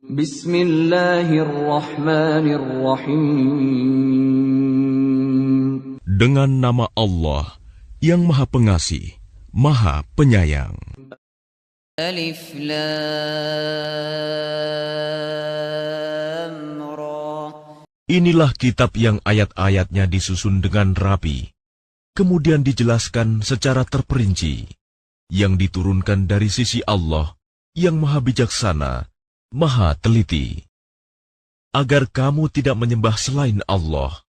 Bismillahirrahmanirrahim. Dengan nama Allah yang Maha Pengasih, Maha Penyayang. Alif Lam Ra. Inilah kitab yang ayat-ayatnya disusun dengan rapi, kemudian dijelaskan secara terperinci, yang diturunkan dari sisi Allah yang Maha Bijaksana, Maha Teliti, agar kamu tidak menyembah selain Allah.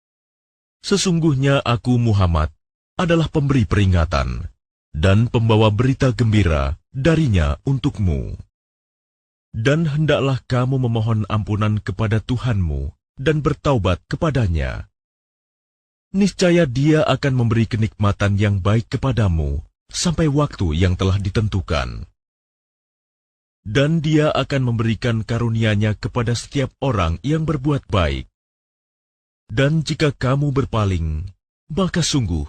Sesungguhnya aku Muhammad adalah pemberi peringatan dan pembawa berita gembira darinya untukmu. Dan hendaklah kamu memohon ampunan kepada Tuhanmu dan bertaubat kepadanya. Niscaya Dia akan memberi kenikmatan yang baik kepadamu sampai waktu yang telah ditentukan. Dan Dia akan memberikan karunia-Nya kepada setiap orang yang berbuat baik. Dan jika kamu berpaling, maka sungguh,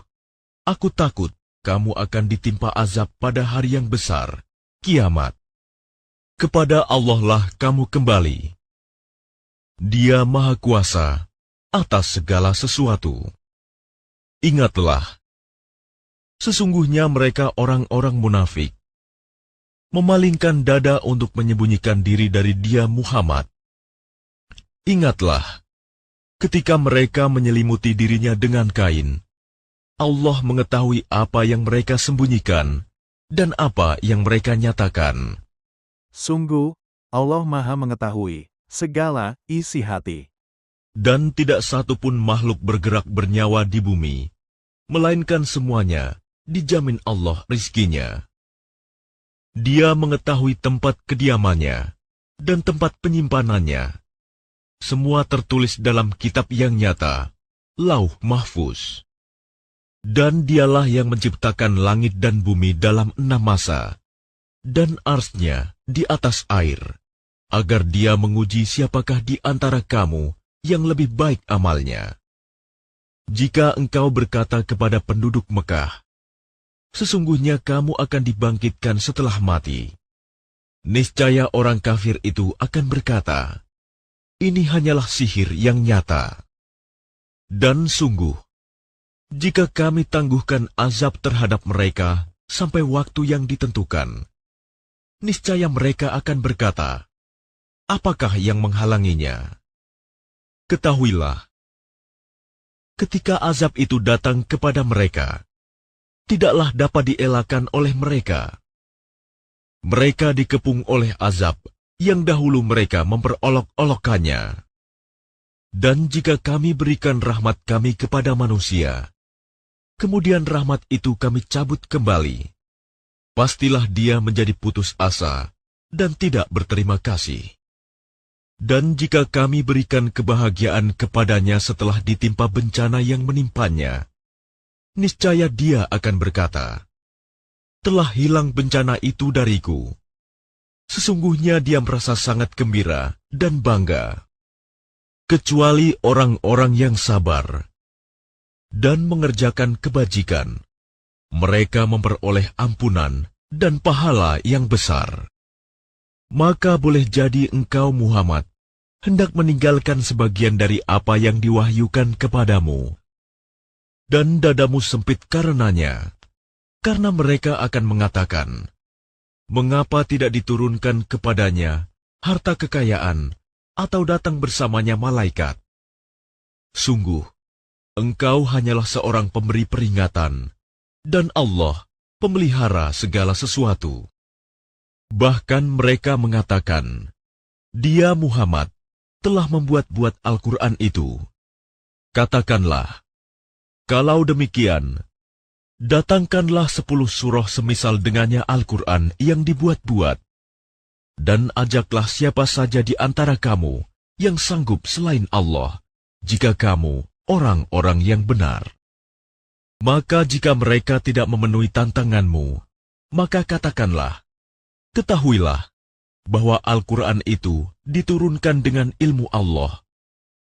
aku takut kamu akan ditimpa azab pada hari yang besar, kiamat. Kepada Allah lah kamu kembali. Dia Maha Kuasa atas segala sesuatu. Ingatlah, sesungguhnya mereka orang-orang munafik memalingkan dada untuk menyembunyikan diri dari Dia Muhammad. Ingatlah, ketika mereka menyelimuti dirinya dengan kain, Allah mengetahui apa yang mereka sembunyikan dan apa yang mereka nyatakan. Sungguh, Allah Maha mengetahui segala isi hati. Dan tidak satu pun makhluk bergerak bernyawa di bumi, melainkan semuanya dijamin Allah rizkinya. Dia mengetahui tempat kediamannya dan tempat penyimpanannya. Semua tertulis dalam kitab yang nyata, Lauh Mahfuz. Dan Dialah yang menciptakan langit dan bumi dalam 6 masa, dan arsy-Nya di atas air, agar Dia menguji siapakah di antara kamu yang lebih baik amalnya. Jika engkau berkata kepada penduduk Mekah, sesungguhnya kamu akan dibangkitkan setelah mati, niscaya orang kafir itu akan berkata, ini hanyalah sihir yang nyata. Dan sungguh, jika kami tangguhkan azab terhadap mereka sampai waktu yang ditentukan, niscaya mereka akan berkata, apakah yang menghalanginya? Ketahuilah, ketika azab itu datang kepada mereka, tidaklah dapat dielakkan oleh mereka. Mereka dikepung oleh azab yang dahulu mereka memperolok-olokkannya. Dan jika kami berikan rahmat kami kepada manusia, kemudian rahmat itu kami cabut kembali, pastilah dia menjadi putus asa dan tidak berterima kasih. Dan jika kami berikan kebahagiaan kepadanya setelah ditimpa bencana yang menimpanya, niscaya dia akan berkata, telah hilang bencana itu dariku. Sesungguhnya dia merasa sangat gembira dan bangga. Kecuali orang-orang yang sabar dan mengerjakan kebajikan, mereka memperoleh ampunan dan pahala yang besar. Maka boleh jadi engkau Muhammad hendak meninggalkan sebagian dari apa yang diwahyukan kepadamu, dan dadamu sempit karenanya, karena mereka akan mengatakan, mengapa tidak diturunkan kepadanya harta kekayaan atau datang bersamanya malaikat? Sungguh, engkau hanyalah seorang pemberi peringatan, dan Allah pemelihara segala sesuatu. Bahkan mereka mengatakan, Dia Muhammad telah membuat-buat Al-Quran itu. Katakanlah, kalau demikian, datangkanlah 10 surah semisal dengannya Al-Quran yang dibuat-buat, dan ajaklah siapa saja di antara kamu yang sanggup selain Allah, jika kamu orang-orang yang benar. Maka jika mereka tidak memenuhi tantanganmu, maka katakanlah, ketahuilah bahwa Al-Quran itu diturunkan dengan ilmu Allah,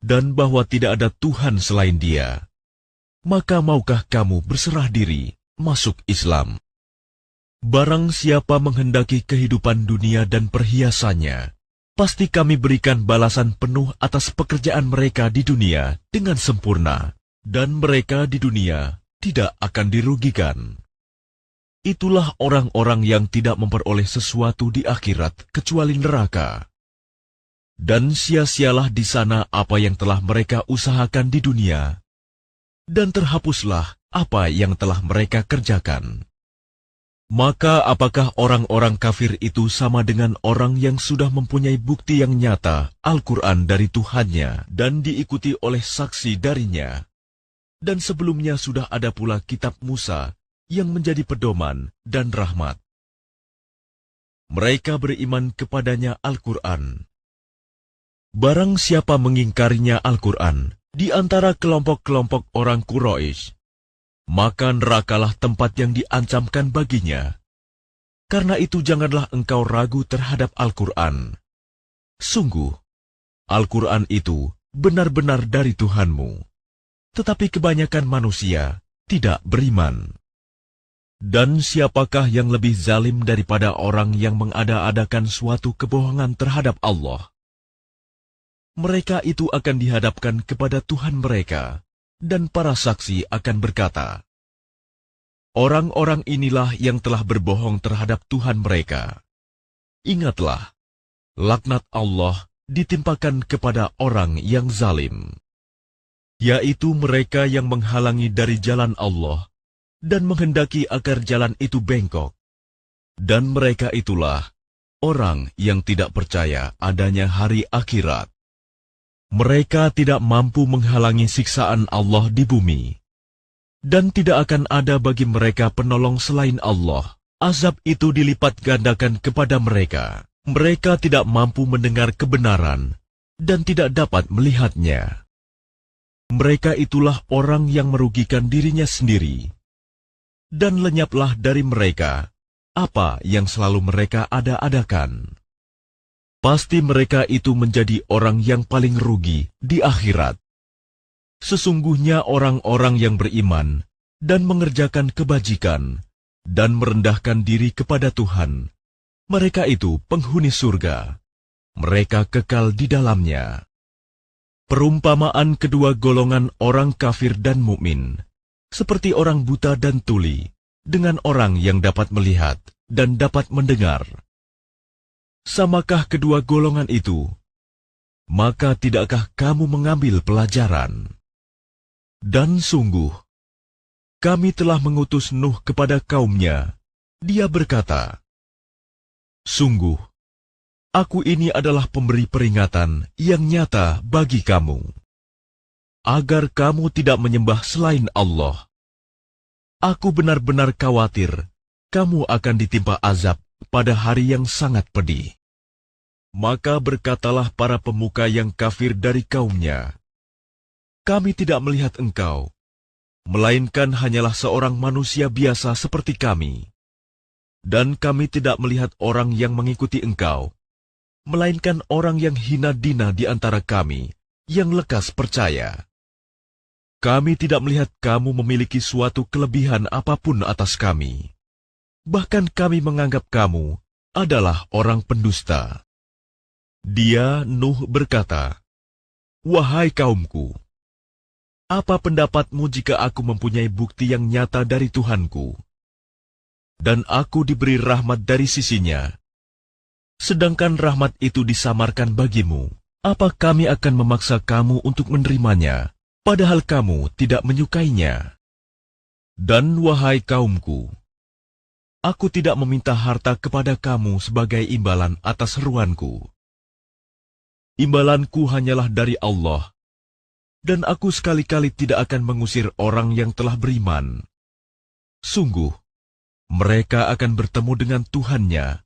dan bahwa tidak ada Tuhan selain Dia. Maka maukah kamu berserah diri masuk Islam? Barang siapa menghendaki kehidupan dunia dan perhiasannya, pasti kami berikan balasan penuh atas pekerjaan mereka di dunia dengan sempurna, dan mereka di dunia tidak akan dirugikan. Itulah orang-orang yang tidak memperoleh sesuatu di akhirat kecuali neraka. Dan sia-sialah di sana apa yang telah mereka usahakan di dunia, dan terhapuslah apa yang telah mereka kerjakan. Maka apakah orang-orang kafir itu sama dengan orang yang sudah mempunyai bukti yang nyata Al-Quran dari Tuhannya dan diikuti oleh saksi darinya? Dan sebelumnya sudah ada pula kitab Musa yang menjadi pedoman dan rahmat. Mereka beriman kepadanya Al-Quran. Barang siapa mengingkarinya Al-Quran di antara kelompok-kelompok orang Quraisy, maka nerakalah tempat yang diancamkan baginya. Karena itu janganlah engkau ragu terhadap Al-Quran. Sungguh, Al-Quran itu benar-benar dari Tuhanmu. Tetapi kebanyakan manusia tidak beriman. Dan siapakah yang lebih zalim daripada orang yang mengada-adakan suatu kebohongan terhadap Allah? Mereka itu akan dihadapkan kepada Tuhan mereka, dan para saksi akan berkata, orang-orang inilah yang telah berbohong terhadap Tuhan mereka. Ingatlah, laknat Allah ditimpakan kepada orang yang zalim, yaitu mereka yang menghalangi dari jalan Allah dan menghendaki agar jalan itu bengkok. Dan mereka itulah orang yang tidak percaya adanya hari akhirat. Mereka tidak mampu menghalangi siksaan Allah di bumi, dan tidak akan ada bagi mereka penolong selain Allah. Azab itu dilipat gandakan kepada mereka. Mereka tidak mampu mendengar kebenaran dan tidak dapat melihatnya. Mereka itulah orang yang merugikan dirinya sendiri, dan lenyaplah dari mereka apa yang selalu mereka ada-adakan. Pasti mereka itu menjadi orang yang paling rugi di akhirat. Sesungguhnya orang-orang yang beriman dan mengerjakan kebajikan dan merendahkan diri kepada Tuhan, mereka itu penghuni surga. Mereka kekal di dalamnya. Perumpamaan kedua golongan orang kafir dan mukmin, seperti orang buta dan tuli, dengan orang yang dapat melihat dan dapat mendengar. Samakah kedua golongan itu? Maka tidakkah kamu mengambil pelajaran? Dan sungguh, kami telah mengutus Nuh kepada kaumnya. Dia berkata, sungguh, aku ini adalah pemberi peringatan yang nyata bagi kamu, agar kamu tidak menyembah selain Allah. Aku benar-benar khawatir kamu akan ditimpa azab pada hari yang sangat pedih. Maka berkatalah para pemuka yang kafir dari kaumnya, kami tidak melihat engkau, melainkan hanyalah seorang manusia biasa seperti kami. Dan kami tidak melihat orang yang mengikuti engkau, melainkan orang yang hina dina di antara kami, yang lekas percaya. Kami tidak melihat kamu memiliki suatu kelebihan apapun atas kami. Bahkan kami menganggap kamu adalah orang pendusta. Dia, Nuh, berkata, wahai kaumku, apa pendapatmu jika aku mempunyai bukti yang nyata dari Tuhanku, dan aku diberi rahmat dari sisinya, sedangkan rahmat itu disamarkan bagimu? Apa kami akan memaksa kamu untuk menerimanya, padahal kamu tidak menyukainya? Dan wahai kaumku, aku tidak meminta harta kepada kamu sebagai imbalan atas seruanku. Imbalanku hanyalah dari Allah, dan aku sekali-kali tidak akan mengusir orang yang telah beriman. Sungguh, mereka akan bertemu dengan Tuhannya,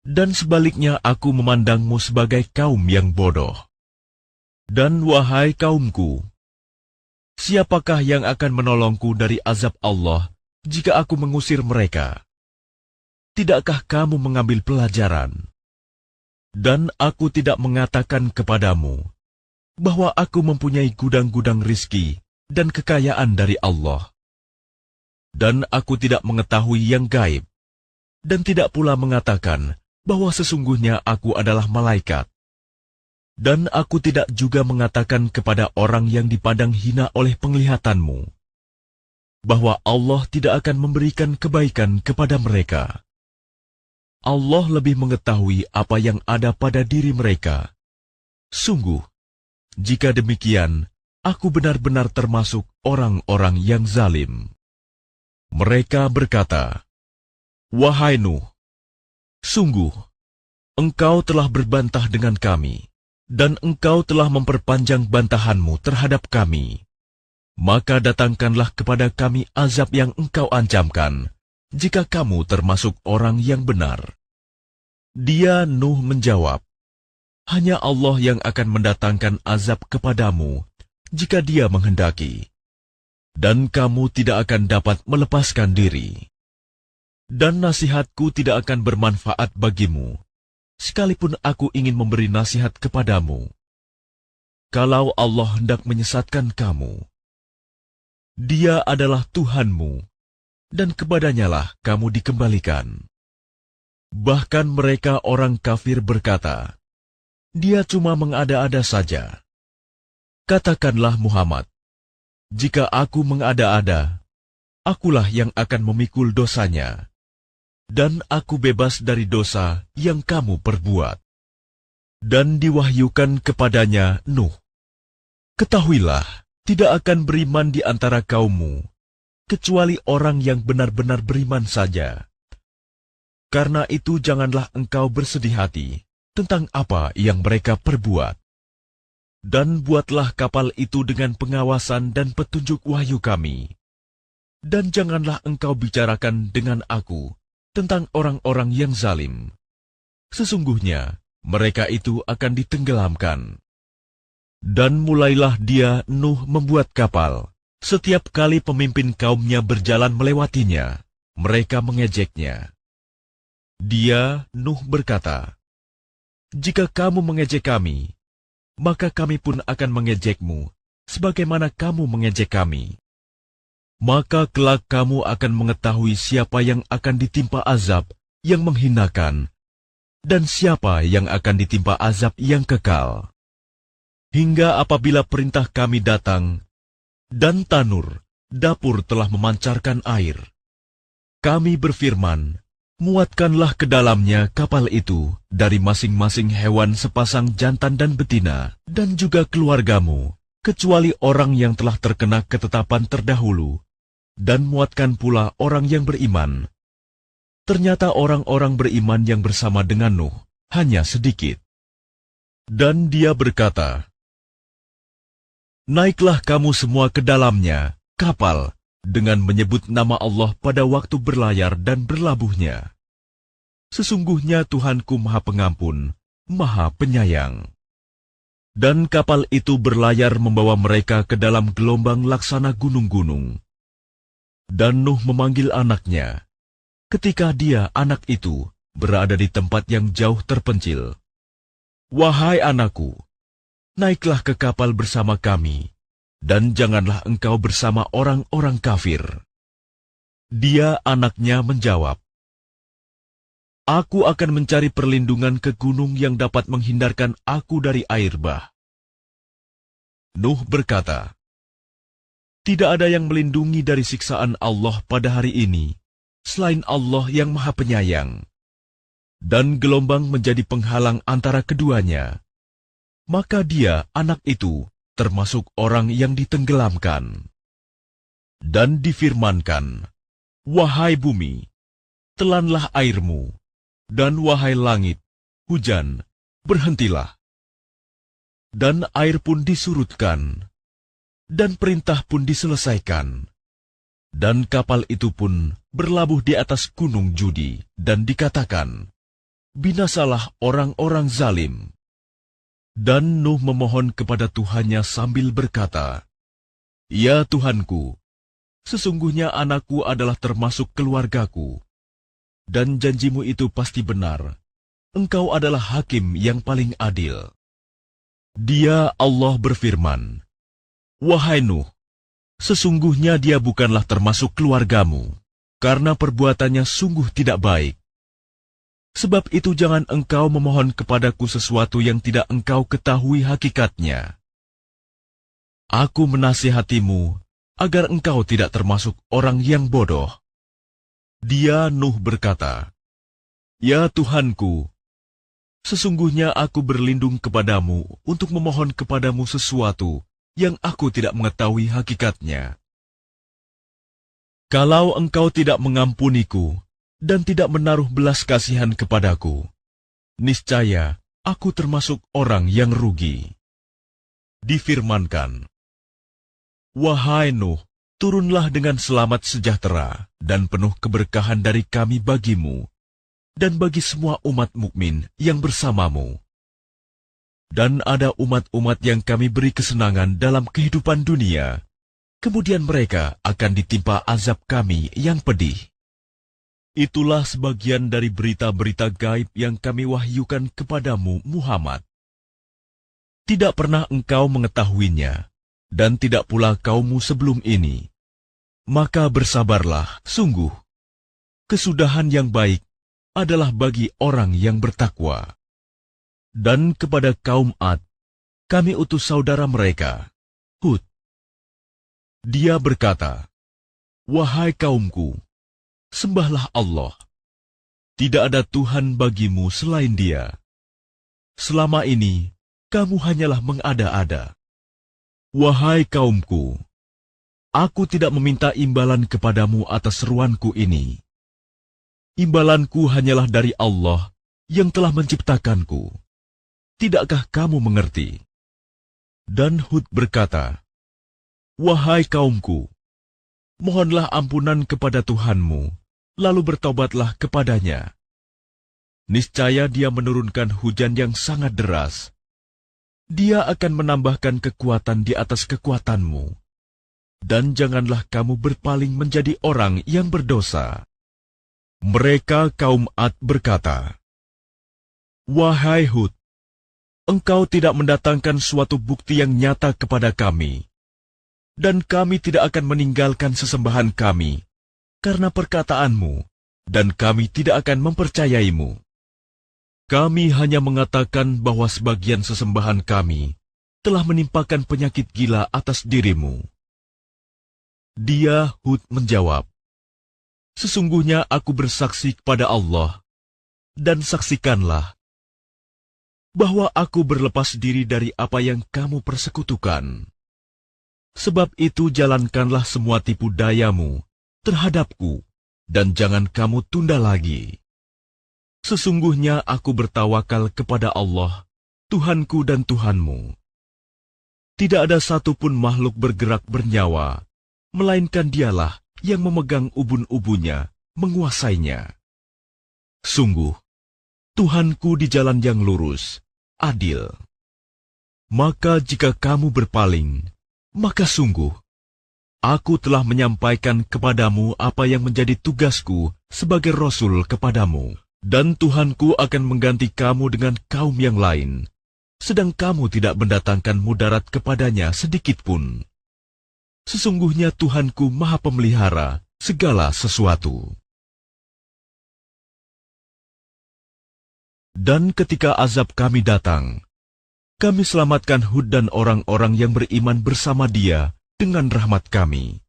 dan sebaliknya aku memandangmu sebagai kaum yang bodoh. Dan wahai kaumku, siapakah yang akan menolongku dari azab Allah jika aku mengusir mereka? Tidakkah kamu mengambil pelajaran? Dan aku tidak mengatakan kepadamu bahwa aku mempunyai gudang-gudang rizki dan kekayaan dari Allah. Dan aku tidak mengetahui yang gaib, dan tidak pula mengatakan bahwa sesungguhnya aku adalah malaikat. Dan aku tidak juga mengatakan kepada orang yang dipandang hina oleh penglihatanmu, bahwa Allah tidak akan memberikan kebaikan kepada mereka. Allah lebih mengetahui apa yang ada pada diri mereka. Sungguh, jika demikian, aku benar-benar termasuk orang-orang yang zalim. Mereka berkata, "Wahai Nuh, sungguh, engkau telah berbantah dengan kami, dan engkau telah memperpanjang bantahanmu terhadap kami. Maka datangkanlah kepada kami azab yang engkau ancamkan, jika kamu termasuk orang yang benar." Dia Nuh menjawab, "Hanya Allah yang akan mendatangkan azab kepadamu jika Dia menghendaki, dan kamu tidak akan dapat melepaskan diri. Dan nasihatku tidak akan bermanfaat bagimu, sekalipun aku ingin memberi nasihat kepadamu. Kalau Allah hendak menyesatkan kamu, Dia adalah Tuhanmu, dan kepadanyalah kamu dikembalikan." Bahkan mereka orang kafir berkata, "Dia cuma mengada-ada saja." Katakanlah Muhammad, "Jika aku mengada-ada, akulah yang akan memikul dosanya, dan aku bebas dari dosa yang kamu perbuat." Dan diwahyukan kepadanya Nuh, "Ketahuilah, tidak akan beriman di antara kaummu, kecuali orang yang benar-benar beriman saja. Karena itu janganlah engkau bersedih hati tentang apa yang mereka perbuat. Dan buatlah kapal itu dengan pengawasan dan petunjuk wahyu kami. Dan janganlah engkau bicarakan dengan aku tentang orang-orang yang zalim. Sesungguhnya mereka itu akan ditenggelamkan." Dan mulailah dia Nuh membuat kapal. Setiap kali pemimpin kaumnya berjalan melewatinya, mereka mengejeknya. Dia Nuh berkata, "Jika kamu mengejek kami, maka kami pun akan mengejekmu, sebagaimana kamu mengejek kami. Maka kelak kamu akan mengetahui siapa yang akan ditimpa azab yang menghinakan, dan siapa yang akan ditimpa azab yang kekal. Hingga apabila perintah kami datang, dan tanur, dapur telah memancarkan air, kami berfirman, muatkanlah ke dalamnya kapal itu dari masing-masing hewan sepasang jantan dan betina, dan juga keluargamu, kecuali orang yang telah terkena ketetapan terdahulu, dan muatkan pula orang yang beriman. Ternyata orang-orang beriman yang bersama dengan Nuh hanya sedikit." Dan dia berkata, "Naiklah kamu semua ke dalamnya, kapal, dengan menyebut nama Allah pada waktu berlayar dan berlabuhnya. Sesungguhnya Tuhanku Maha Pengampun, Maha Penyayang." Dan kapal itu berlayar membawa mereka ke dalam gelombang laksana gunung-gunung. Dan Nuh memanggil anaknya, ketika dia, anak itu, berada di tempat yang jauh terpencil. "Wahai anakku, naiklah ke kapal bersama kami, dan janganlah engkau bersama orang-orang kafir." Dia, anaknya, menjawab, "Aku akan mencari perlindungan ke gunung yang dapat menghindarkan aku dari air bah." Nuh berkata, "Tidak ada yang melindungi dari siksaan Allah pada hari ini, selain Allah yang Maha Penyayang." Dan gelombang menjadi penghalang antara keduanya. Maka dia, anak itu, termasuk orang yang ditenggelamkan. Dan difirmankan, "Wahai bumi, telanlah airmu, dan wahai langit, hujan, berhentilah." Dan air pun disurutkan, dan perintah pun diselesaikan. Dan kapal itu pun berlabuh di atas gunung judi, dan dikatakan, "Binasalah orang-orang zalim." Dan Nuh memohon kepada Tuhannya sambil berkata, "Ya Tuhanku, sesungguhnya anakku adalah termasuk keluargaku, dan janjimu itu pasti benar. Engkau adalah hakim yang paling adil." Dia, Allah, berfirman, "Wahai Nuh, sesungguhnya dia bukanlah termasuk keluargamu, karena perbuatannya sungguh tidak baik. Sebab itu jangan engkau memohon kepadaku sesuatu yang tidak engkau ketahui hakikatnya. Aku menasihatimu agar engkau tidak termasuk orang yang bodoh. Dia Nuh berkata, "Ya Tuhanku, sesungguhnya aku berlindung kepadamu untuk memohon kepadamu sesuatu yang aku tidak mengetahui hakikatnya. Kalau engkau tidak mengampuniku dan tidak menaruh belas kasihan kepadaku, niscaya aku termasuk orang yang rugi." Difirmankan, "Wahai Nuh, turunlah dengan selamat sejahtera dan penuh keberkahan dari kami bagimu dan bagi semua umat mukmin yang bersamamu. Dan ada umat-umat yang kami beri kesenangan dalam kehidupan dunia, kemudian mereka akan ditimpa azab kami yang pedih." Itulah sebagian dari berita-berita gaib yang kami wahyukan kepadamu, Muhammad. Tidak pernah engkau mengetahuinya, dan tidak pula kaummu sebelum ini. Maka bersabarlah, sungguh, kesudahan yang baik adalah bagi orang yang bertakwa. Dan kepada kaum Ad, kami utus saudara mereka, Hud. Dia berkata, "Wahai kaumku, sembahlah Allah. Tidak ada Tuhan bagimu selain Dia. Selama ini, kamu hanyalah mengada-ada. Wahai kaumku, aku tidak meminta imbalan kepadamu atas seruanku ini. Imbalanku hanyalah dari Allah yang telah menciptakanku. Tidakkah kamu mengerti?" Dan Hud berkata, "Wahai kaumku, mohonlah ampunan kepada Tuhanmu, lalu bertobatlah kepadanya. Niscaya Dia menurunkan hujan yang sangat deras. Dia akan menambahkan kekuatan di atas kekuatanmu. Dan janganlah kamu berpaling menjadi orang yang berdosa." Mereka kaum Ad berkata, "Wahai Hud, engkau tidak mendatangkan suatu bukti yang nyata kepada kami, dan kami tidak akan meninggalkan sesembahan kami karena perkataanmu, dan kami tidak akan mempercayaimu. Kami hanya mengatakan bahwa sebagian sesembahan kami telah menimpakan penyakit gila atas dirimu." Dia, Hud, menjawab, "Sesungguhnya aku bersaksi kepada Allah, dan saksikanlah bahwa aku berlepas diri dari apa yang kamu persekutukan. Sebab itu jalankanlah semua tipu dayamu terhadapku, dan jangan kamu tunda lagi. Sesungguhnya aku bertawakal kepada Allah, Tuhanku dan Tuhanmu. Tidak ada satupun makhluk bergerak bernyawa, melainkan Dialah yang memegang ubun-ubunnya, menguasainya. Sungguh, Tuhanku di jalan yang lurus, adil. Maka jika kamu berpaling, maka sungguh, aku telah menyampaikan kepadamu apa yang menjadi tugasku sebagai Rasul kepadamu, dan Tuhanku akan mengganti kamu dengan kaum yang lain, sedang kamu tidak mendatangkan mudarat kepadanya sedikitpun. Sesungguhnya Tuhanku Maha Pemelihara segala sesuatu." Dan ketika azab kami datang, kami selamatkan Hud dan orang-orang yang beriman bersama dia dengan rahmat kami.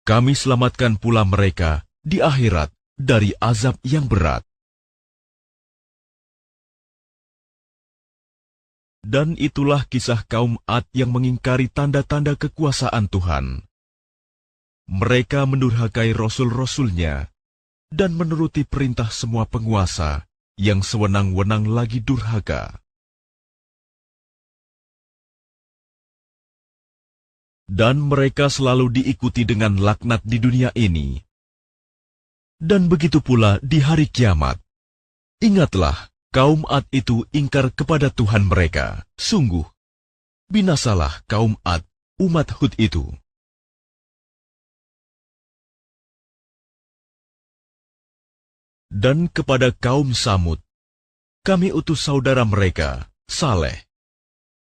Kami selamatkan pula mereka di akhirat dari azab yang berat. Dan itulah kisah kaum Ad yang mengingkari tanda-tanda kekuasaan Tuhan. Mereka mendurhakai rasul-rasulnya dan menuruti perintah semua penguasa yang sewenang-wenang lagi durhaka. Dan mereka selalu diikuti dengan laknat di dunia ini. Dan begitu pula di hari kiamat. Ingatlah, kaum Ad itu ingkar kepada Tuhan mereka. Sungguh, binasalah kaum Ad, umat Hud itu. Dan kepada kaum Samud, kami utus saudara mereka, Saleh.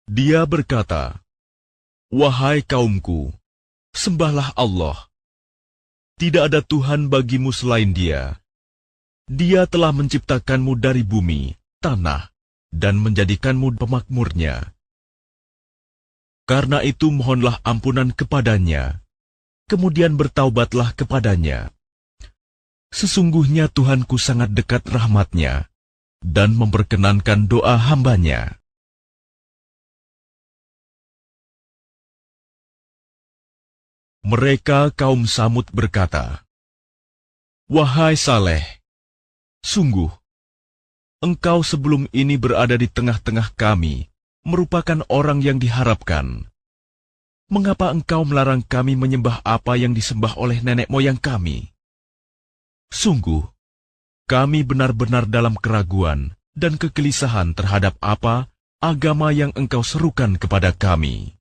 Dia berkata, "Wahai kaumku, sembahlah Allah. Tidak ada Tuhan bagimu selain Dia. Dia telah menciptakanmu dari bumi, tanah, dan menjadikanmu pemakmurnya. Karena itu mohonlah ampunan kepadanya, kemudian bertaubatlah kepadanya. Sesungguhnya Tuhanku sangat dekat rahmatnya, dan memperkenankan doa hambanya. Mereka kaum Samud berkata, "Wahai Saleh, sungguh, engkau sebelum ini berada di tengah-tengah kami, merupakan orang yang diharapkan. Mengapa engkau melarang kami menyembah apa yang disembah oleh nenek moyang kami? Sungguh, kami benar-benar dalam keraguan dan kegelisahan terhadap apa agama yang engkau serukan kepada kami."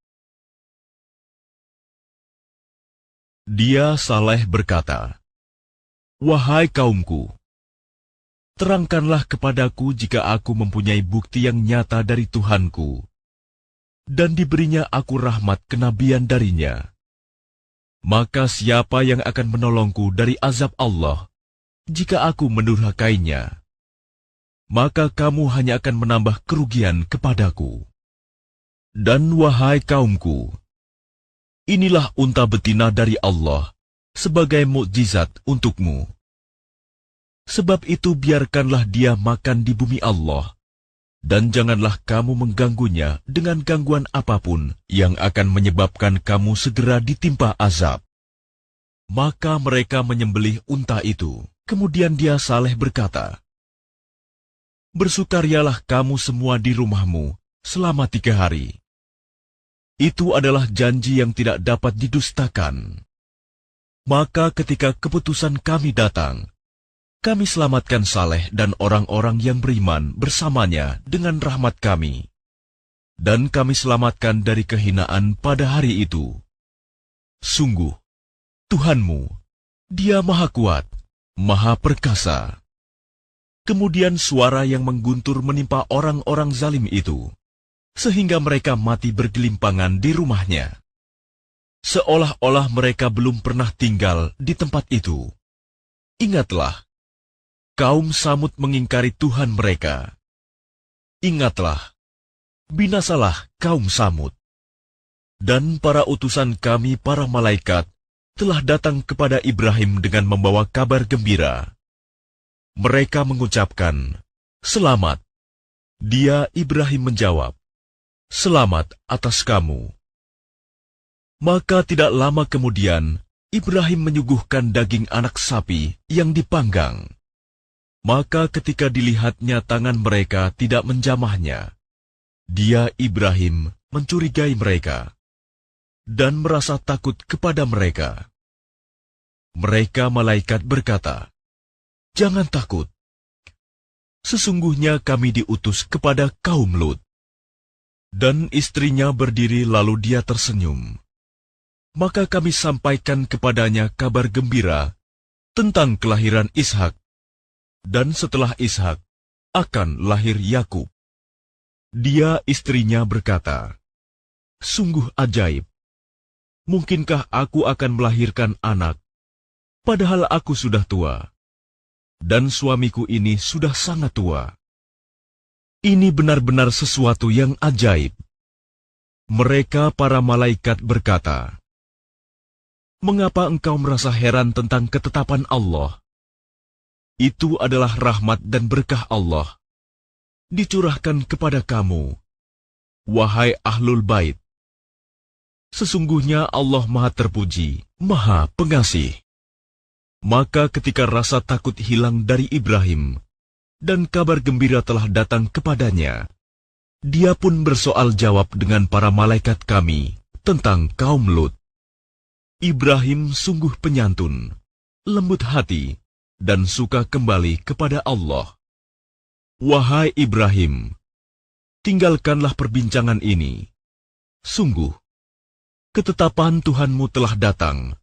Dia Saleh berkata, "Wahai kaumku, terangkanlah kepadaku jika aku mempunyai bukti yang nyata dari Tuhanku, dan diberinya aku rahmat kenabian darinya. Maka siapa yang akan menolongku dari azab Allah jika aku mendurhakainya? Maka kamu hanya akan menambah kerugian kepadaku. Dan wahai kaumku, inilah unta betina dari Allah sebagai mukjizat untukmu. Sebab itu biarkanlah dia makan di bumi Allah, dan janganlah kamu mengganggunya dengan gangguan apapun yang akan menyebabkan kamu segera ditimpa azab." Maka mereka menyembelih unta itu. Kemudian dia Saleh berkata, "Bersukarialah kamu semua di rumahmu selama 3 hari. Itu adalah janji yang tidak dapat didustakan. Maka ketika keputusan kami datang, kami selamatkan Saleh dan orang-orang yang beriman bersamanya dengan rahmat kami. Dan kami selamatkan dari kehinaan pada hari itu. Sungguh, Tuhanmu, Dia Maha Kuat, Maha Perkasa." Kemudian suara yang mengguntur menimpa orang-orang zalim itu, sehingga mereka mati bergelimpangan di rumahnya, seolah-olah mereka belum pernah tinggal di tempat itu. Ingatlah, kaum Samud mengingkari Tuhan mereka. Ingatlah, binasalah kaum Samud. Dan para utusan kami, para malaikat, telah datang kepada Ibrahim dengan membawa kabar gembira. Mereka mengucapkan, "Selamat." Dia Ibrahim menjawab, "Selamat atas kamu." Maka tidak lama kemudian, Ibrahim menyuguhkan daging anak sapi yang dipanggang. Maka ketika dilihatnya tangan mereka tidak menjamahnya, dia Ibrahim mencurigai mereka dan merasa takut kepada mereka. Mereka malaikat berkata, "Jangan takut. Sesungguhnya kami diutus kepada kaum Lut." Dan istrinya berdiri lalu dia tersenyum. Maka kami sampaikan kepadanya kabar gembira tentang kelahiran Ishak. Dan setelah Ishak akan lahir Yakub. Dia istrinya berkata, "Sungguh ajaib. Mungkinkah aku akan melahirkan anak, padahal aku sudah tua, dan suamiku ini sudah sangat tua. Ini benar-benar sesuatu yang ajaib." Mereka para malaikat berkata, "Mengapa engkau merasa heran tentang ketetapan Allah? Itu adalah rahmat dan berkah Allah, dicurahkan kepada kamu, wahai Ahlul Bait. Sesungguhnya Allah Maha Terpuji, Maha Pengasih." Maka ketika rasa takut hilang dari Ibrahim, dan kabar gembira telah datang kepadanya, dia pun bersoal jawab dengan para malaikat kami tentang kaum Lut. Ibrahim sungguh penyantun, lembut hati, dan suka kembali kepada Allah. Wahai Ibrahim, tinggalkanlah perbincangan ini. Sungguh, ketetapan Tuhanmu telah datang,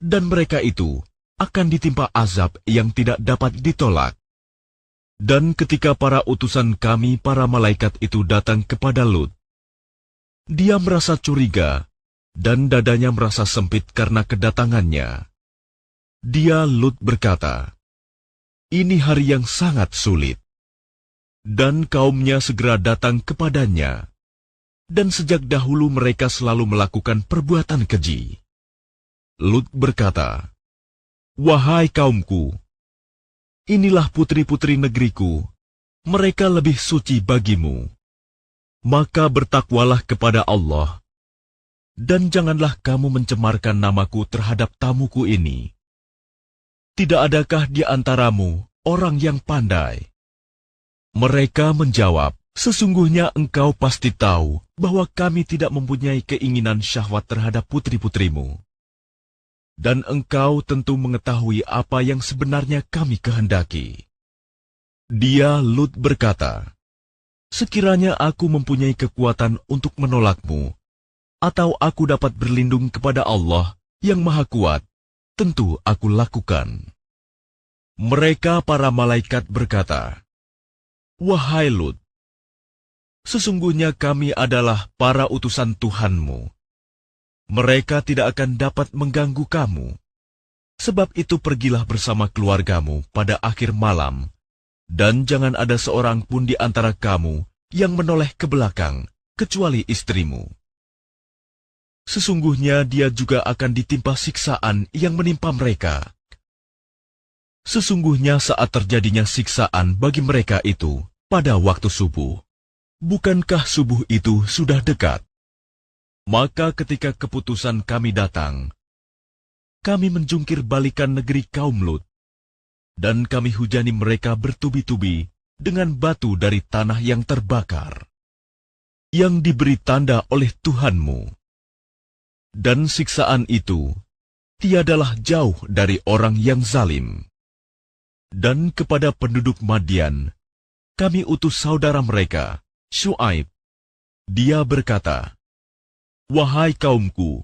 dan mereka itu akan ditimpa azab yang tidak dapat ditolak. Dan ketika para utusan kami, para malaikat itu datang kepada Lut, dia merasa curiga, dan dadanya merasa sempit karena kedatangannya. Dia Lut berkata, ini hari yang sangat sulit. Dan kaumnya segera datang kepadanya. Dan sejak dahulu mereka selalu melakukan perbuatan keji. Lut berkata, "Wahai kaumku, inilah putri-putri negeriku, mereka lebih suci bagimu. Maka bertakwalah kepada Allah, dan janganlah kamu mencemarkan namaku terhadap tamuku ini. Tidak adakah di antaramu orang yang pandai?" Mereka menjawab, "Sesungguhnya engkau pasti tahu bahwa kami tidak mempunyai keinginan syahwat terhadap putri-putrimu. Dan engkau tentu mengetahui apa yang sebenarnya kami kehendaki." Dia Lut berkata, "Sekiranya aku mempunyai kekuatan untuk menolakmu, atau aku dapat berlindung kepada Allah yang Maha Kuat, tentu aku lakukan." Mereka para malaikat berkata, "Wahai Lut, sesungguhnya kami adalah para utusan Tuhanmu. Mereka tidak akan dapat mengganggu kamu. Sebab itu pergilah bersama keluargamu pada akhir malam, dan jangan ada seorang pun di antara kamu yang menoleh ke belakang, kecuali istrimu. Sesungguhnya dia juga akan ditimpa siksaan yang menimpa mereka. Sesungguhnya saat terjadinya siksaan bagi mereka itu pada waktu subuh. Bukankah subuh itu sudah dekat? Maka ketika keputusan kami datang, kami menjungkir balikan negeri kaum Lut, dan kami hujani mereka bertubi-tubi dengan batu dari tanah yang terbakar, yang diberi tanda oleh Tuhanmu. Dan siksaan itu tiadalah jauh dari orang yang zalim. Dan kepada penduduk Madian, kami utus saudara mereka, Syuaib. Dia berkata, "Wahai kaumku,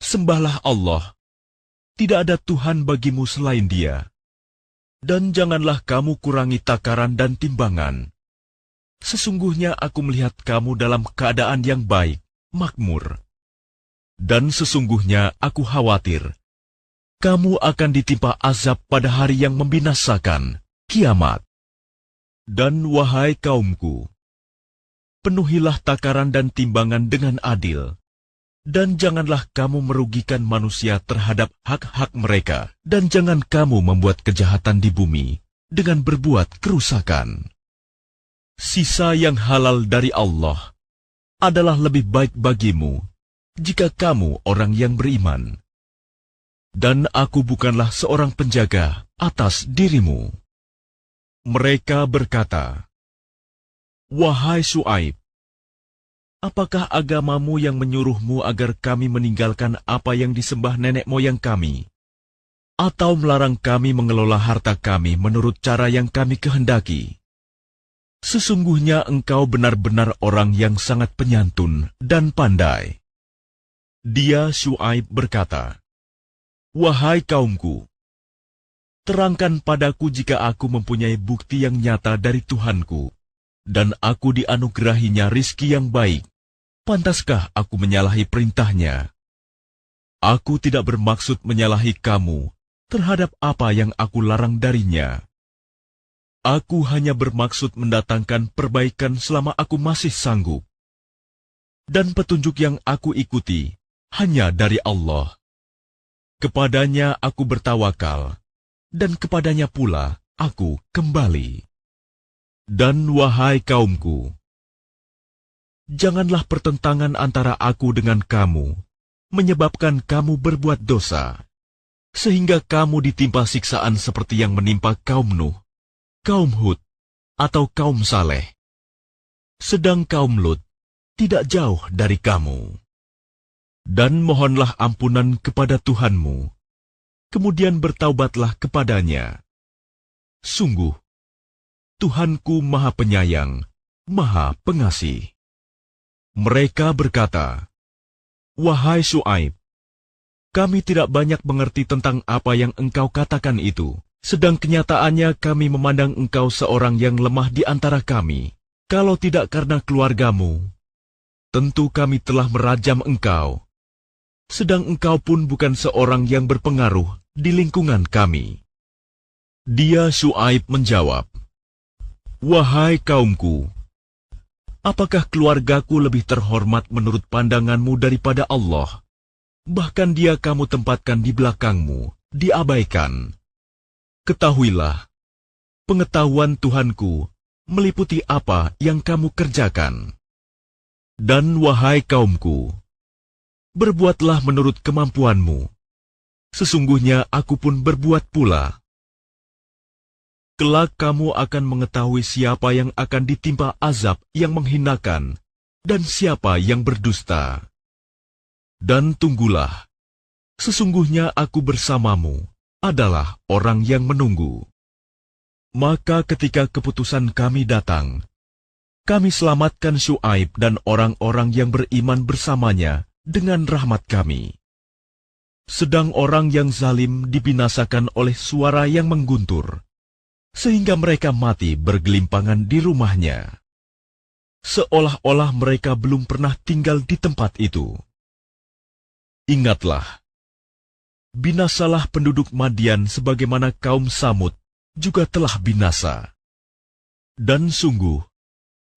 sembahlah Allah. Tidak ada Tuhan bagimu selain Dia. Dan janganlah kamu kurangi takaran dan timbangan. Sesungguhnya aku melihat kamu dalam keadaan yang baik, makmur. Dan sesungguhnya aku khawatir kamu akan ditimpa azab pada hari yang membinasakan, kiamat. Dan wahai kaumku, penuhilah takaran dan timbangan dengan adil. Dan janganlah kamu merugikan manusia terhadap hak-hak mereka. Dan jangan kamu membuat kejahatan di bumi dengan berbuat kerusakan. Sisa yang halal dari Allah adalah lebih baik bagimu jika kamu orang yang beriman. Dan aku bukanlah seorang penjaga atas dirimu." Mereka berkata, "Wahai Syuaib, apakah agamamu yang menyuruhmu agar kami meninggalkan apa yang disembah nenek moyang kami, atau melarang kami mengelola harta kami menurut cara yang kami kehendaki? Sesungguhnya engkau benar-benar orang yang sangat penyantun dan pandai." Dia Syuaib berkata, "Wahai kaumku, terangkan padaku jika aku mempunyai bukti yang nyata dari Tuhanku, dan aku dianugerahinya rizki yang baik, pantaskah aku menyalahi perintahnya? Aku tidak bermaksud menyalahi kamu terhadap apa yang aku larang darinya. Aku hanya bermaksud mendatangkan perbaikan selama aku masih sanggup. Dan petunjuk yang aku ikuti hanya dari Allah. Kepadanya aku bertawakal, dan kepadanya pula aku kembali. Dan wahai kaumku, janganlah pertentangan antara aku dengan kamu menyebabkan kamu berbuat dosa, sehingga kamu ditimpa siksaan seperti yang menimpa kaum Nuh, kaum Hud, atau kaum Saleh. Sedang kaum Lut tidak jauh dari kamu. Dan mohonlah ampunan kepada Tuhanmu, kemudian bertaubatlah kepadanya. Sungguh, Tuhanku Maha Penyayang, Maha Pengasih." Mereka berkata, "Wahai Syuaib, kami tidak banyak mengerti tentang apa yang engkau katakan itu, sedang kenyataannya kami memandang engkau seorang yang lemah di antara kami. Kalau tidak karena keluargamu, tentu kami telah merajam engkau. Sedang engkau pun bukan seorang yang berpengaruh di lingkungan kami." Dia Syuaib menjawab, "Wahai kaumku, apakah keluargaku lebih terhormat menurut pandanganmu daripada Allah? Bahkan dia kamu tempatkan di belakangmu, diabaikan. Ketahuilah, pengetahuan Tuhanku meliputi apa yang kamu kerjakan. Dan wahai kaumku, berbuatlah menurut kemampuanmu. Sesungguhnya aku pun berbuat pula. Kelak kamu akan mengetahui siapa yang akan ditimpa azab yang menghinakan dan siapa yang berdusta. Dan tunggulah, sesungguhnya aku bersamamu adalah orang yang menunggu." Maka ketika keputusan kami datang, kami selamatkan Syuaib dan orang-orang yang beriman bersamanya dengan rahmat kami. Sedang orang yang zalim dibinasakan oleh suara yang mengguntur, sehingga mereka mati bergelimpangan di rumahnya, seolah-olah mereka belum pernah tinggal di tempat itu. Ingatlah, binasalah penduduk Madian sebagaimana kaum Samud juga telah binasa. Dan sungguh,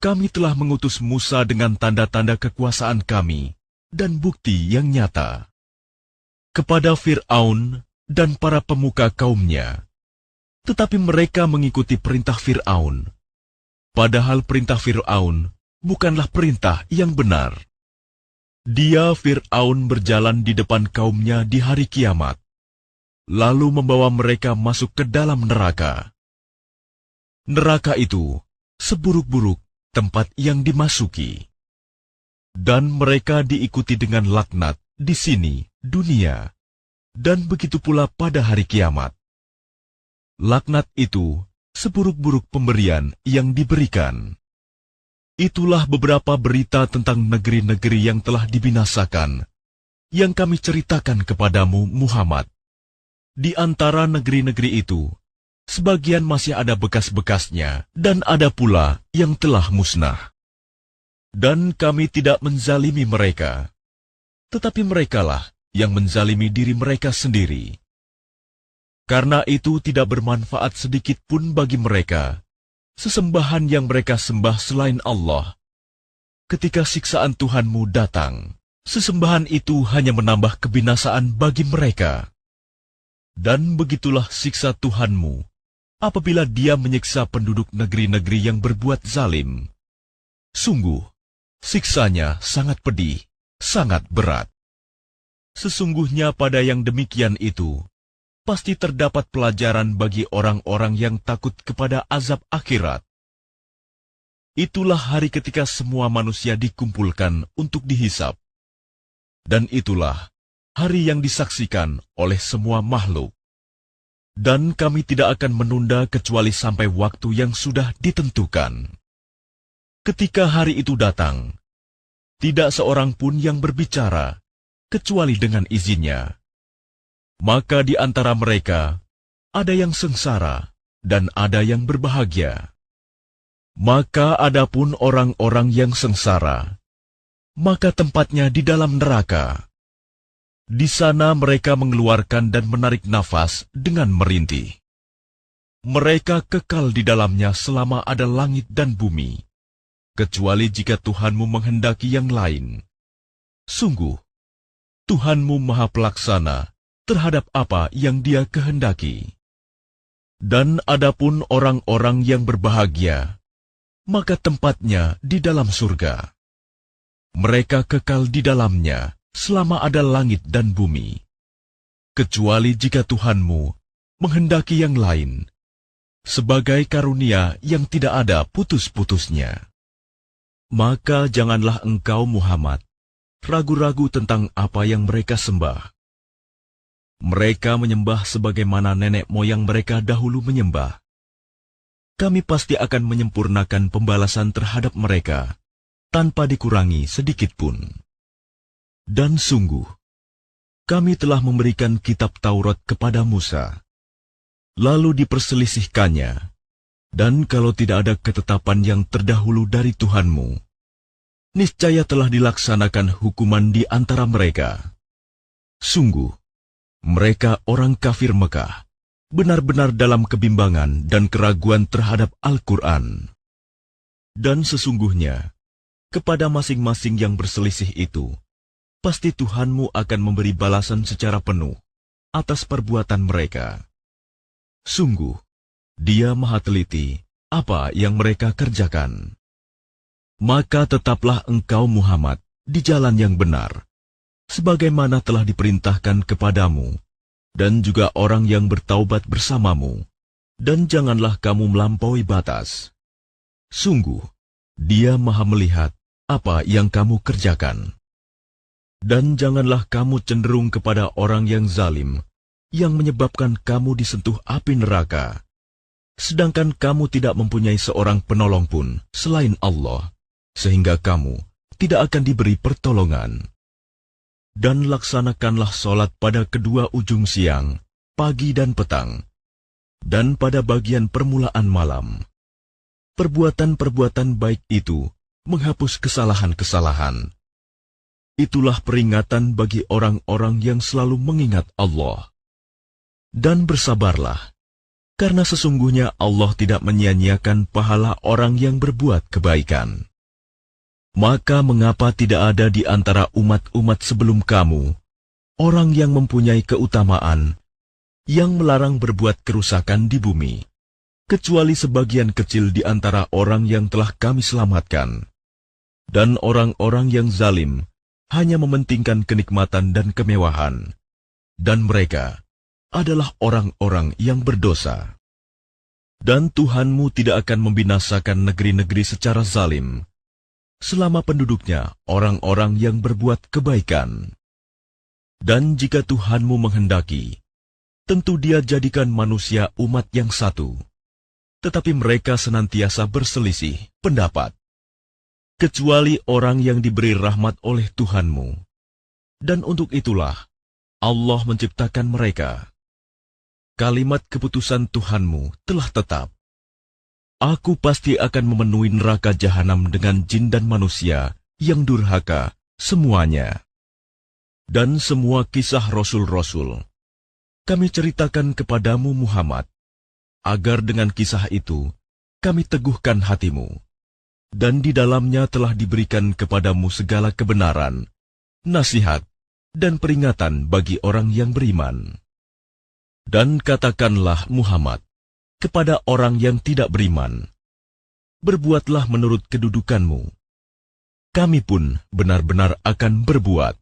kami telah mengutus Musa dengan tanda-tanda kekuasaan kami dan bukti yang nyata kepada Fir'aun dan para pemuka kaumnya. Tetapi mereka mengikuti perintah Fir'aun, padahal perintah Fir'aun bukanlah perintah yang benar. Dia Fir'aun berjalan di depan kaumnya di hari kiamat, lalu membawa mereka masuk ke dalam neraka. Neraka itu seburuk-buruk tempat yang dimasuki. Dan mereka diikuti dengan laknat di sini, dunia, dan begitu pula pada hari kiamat. Laknat itu seburuk-buruk pemberian yang diberikan. Itulah beberapa berita tentang negeri-negeri yang telah dibinasakan, yang kami ceritakan kepadamu, Muhammad. Di antara negeri-negeri itu, sebagian masih ada bekas-bekasnya, dan ada pula yang telah musnah. Dan kami tidak menzalimi mereka, tetapi merekalah yang menzalimi diri mereka sendiri. Karena itu tidak bermanfaat sedikit pun bagi mereka sesembahan yang mereka sembah selain Allah. Ketika siksaan Tuhanmu datang, sesembahan itu hanya menambah kebinasaan bagi mereka. Dan begitulah siksa Tuhanmu apabila Dia menyiksa penduduk negeri-negeri yang berbuat zalim. Sungguh, siksanya sangat pedih, sangat berat. Sesungguhnya pada yang demikian itu, pasti terdapat pelajaran bagi orang-orang yang takut kepada azab akhirat. Itulah hari ketika semua manusia dikumpulkan untuk dihisap. Dan itulah hari yang disaksikan oleh semua makhluk. Dan kami tidak akan menunda kecuali sampai waktu yang sudah ditentukan. Ketika hari itu datang, tidak seorang pun yang berbicara, kecuali dengan izinnya. Maka di antara mereka, ada yang sengsara dan ada yang berbahagia. Maka adapun orang-orang yang sengsara, maka tempatnya di dalam neraka. Di sana mereka mengeluarkan dan menarik nafas dengan merintih. Mereka kekal di dalamnya selama ada langit dan bumi, kecuali jika Tuhanmu menghendaki yang lain. Sungguh, Tuhanmu Maha Pelaksana terhadap apa yang Dia kehendaki. Dan adapun orang-orang yang berbahagia, maka tempatnya di dalam surga. Mereka kekal di dalamnya selama ada langit dan bumi, kecuali jika Tuhanmu menghendaki yang lain, sebagai karunia yang tidak ada putus-putusnya. Maka janganlah engkau Muhammad ragu-ragu tentang apa yang mereka sembah. Mereka menyembah sebagaimana nenek moyang mereka dahulu menyembah. Kami pasti akan menyempurnakan pembalasan terhadap mereka, tanpa dikurangi sedikit pun. Dan sungguh, kami telah memberikan kitab Taurat kepada Musa, lalu diperselisihkannya, dan kalau tidak ada ketetapan yang terdahulu dari Tuhanmu, niscaya telah dilaksanakan hukuman di antara mereka. Sungguh, mereka orang kafir Mekah benar-benar dalam kebimbangan dan keraguan terhadap Al-Quran. Dan sesungguhnya, kepada masing-masing yang berselisih itu, pasti Tuhanmu akan memberi balasan secara penuh atas perbuatan mereka. Sungguh, Dia Maha Teliti apa yang mereka kerjakan. Maka tetaplah engkau Muhammad di jalan yang benar, sebagaimana telah diperintahkan kepadamu, dan juga orang yang bertaubat bersamamu, dan janganlah kamu melampaui batas. Sungguh, Dia Maha melihat apa yang kamu kerjakan. Dan janganlah kamu cenderung kepada orang yang zalim, yang menyebabkan kamu disentuh api neraka, sedangkan kamu tidak mempunyai seorang penolong pun selain Allah, sehingga kamu tidak akan diberi pertolongan. Dan laksanakanlah sholat pada kedua ujung siang, pagi dan petang, dan pada bagian permulaan malam. Perbuatan-perbuatan baik itu menghapus kesalahan-kesalahan. Itulah peringatan bagi orang-orang yang selalu mengingat Allah. Dan bersabarlah, karena sesungguhnya Allah tidak menyia-nyiakan pahala orang yang berbuat kebaikan. Maka mengapa tidak ada di antara umat-umat sebelum kamu orang yang mempunyai keutamaan, yang melarang berbuat kerusakan di bumi, kecuali sebagian kecil di antara orang yang telah kami selamatkan. Dan orang-orang yang zalim hanya mementingkan kenikmatan dan kemewahan, dan mereka adalah orang-orang yang berdosa. Dan Tuhanmu tidak akan membinasakan negeri-negeri secara zalim, selama penduduknya orang-orang yang berbuat kebaikan. Dan jika Tuhanmu menghendaki, tentu Dia jadikan manusia umat yang satu, tetapi mereka senantiasa berselisih pendapat, kecuali orang yang diberi rahmat oleh Tuhanmu. Dan untuk itulah Allah menciptakan mereka. Kalimat keputusan Tuhanmu telah tetap. Aku pasti akan memenuhi neraka jahanam dengan jin dan manusia yang durhaka semuanya. Dan semua kisah Rasul-Rasul kami ceritakan kepadamu Muhammad, agar dengan kisah itu kami teguhkan hatimu. Dan di dalamnya telah diberikan kepadamu segala kebenaran, nasihat, dan peringatan bagi orang yang beriman. Dan katakanlah Muhammad kepada orang yang tidak beriman, berbuatlah menurut kedudukanmu. Kami pun benar-benar akan berbuat.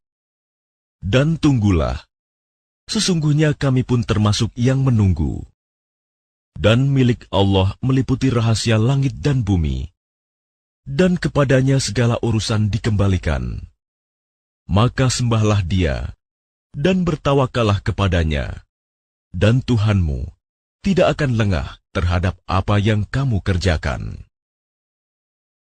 Dan tunggulah, sesungguhnya kami pun termasuk yang menunggu. Dan milik Allah meliputi rahasia langit dan bumi, dan kepadanya segala urusan dikembalikan. Maka sembahlah Dia, dan bertawakallah kepadanya, dan Tuhanmu tidak akan lengah terhadap apa yang kamu kerjakan.